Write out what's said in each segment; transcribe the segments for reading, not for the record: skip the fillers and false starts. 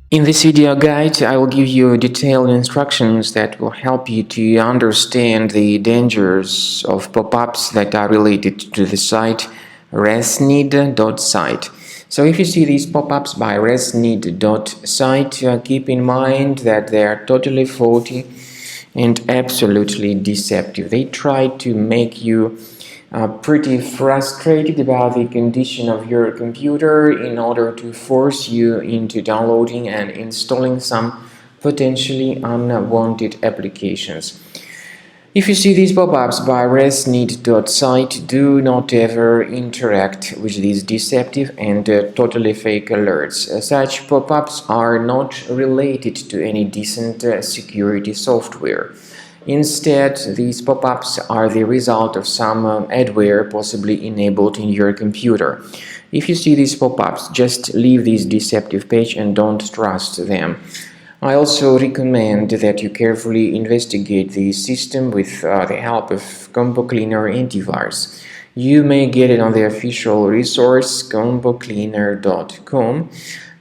In this video guide, I will give you detailed instructions that will help you to understand the dangers of pop-ups that are related to the site Resnid.site. So if you see these pop-ups by Resnid.site, keep in mind that they are totally faulty and absolutely deceptive. They try to make you pretty frustrated about the condition of your computer in order to force you into downloading and installing some potentially unwanted applications. If you see these pop-ups by Resnid.site, do not ever interact with these deceptive and totally fake alerts. Such pop-ups are not related to any decent security software. Instead, these pop-ups are the result of some adware possibly enabled in your computer. If you see these pop-ups, just leave this deceptive page and don't trust them. I also recommend that you carefully investigate the system with the help of Combo Cleaner antivirus. You may get it on the official resource combocleaner.com.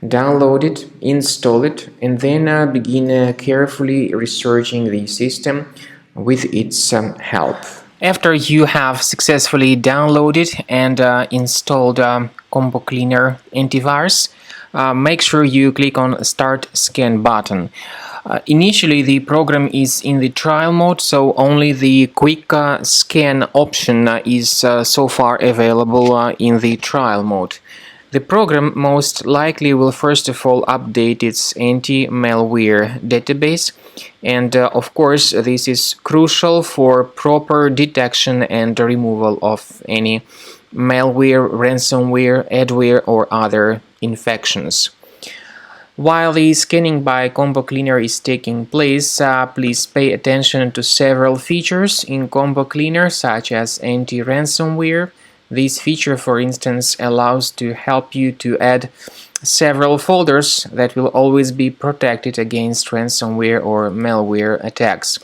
Download it, install it, and then begin carefully researching the system with its help. After you have successfully downloaded and installed Combo Cleaner antivirus, make sure you click on Start Scan button. Initially, the program is in the trial mode, so only the quick scan option is so far available in the trial mode. The program most likely will first of all update its anti-malware database, and of course this is crucial for proper detection and removal of any malware, ransomware, adware or other infections. While the scanning by Combo Cleaner is taking place, please pay attention to several features in Combo Cleaner such as anti-ransomware. This feature, for instance, allows to help you to add several folders that will always be protected against ransomware or malware attacks.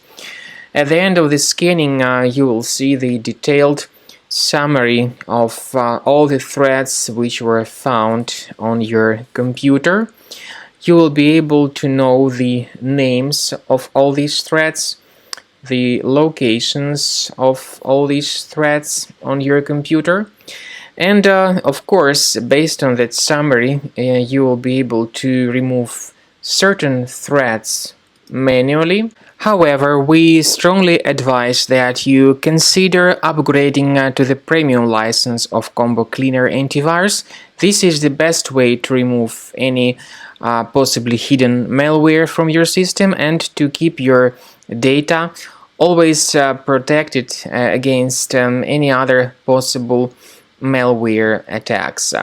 At the end of the scanning, you will see the detailed summary of all the threads which were found on your computer. You will be able to know the names of all these threads, the locations of all these threads on your computer, and of course, based on that summary, you will be able to remove certain threads manually. However, we strongly advise that you consider upgrading to the premium license of Combo Cleaner antivirus. This is the best way to remove any possibly hidden malware from your system and to keep your data always protected against any other possible malware attacks.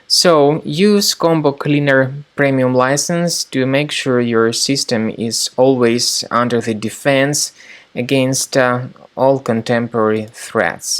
So use Combo Cleaner Premium license to make sure your system is always under the defense against all contemporary threats.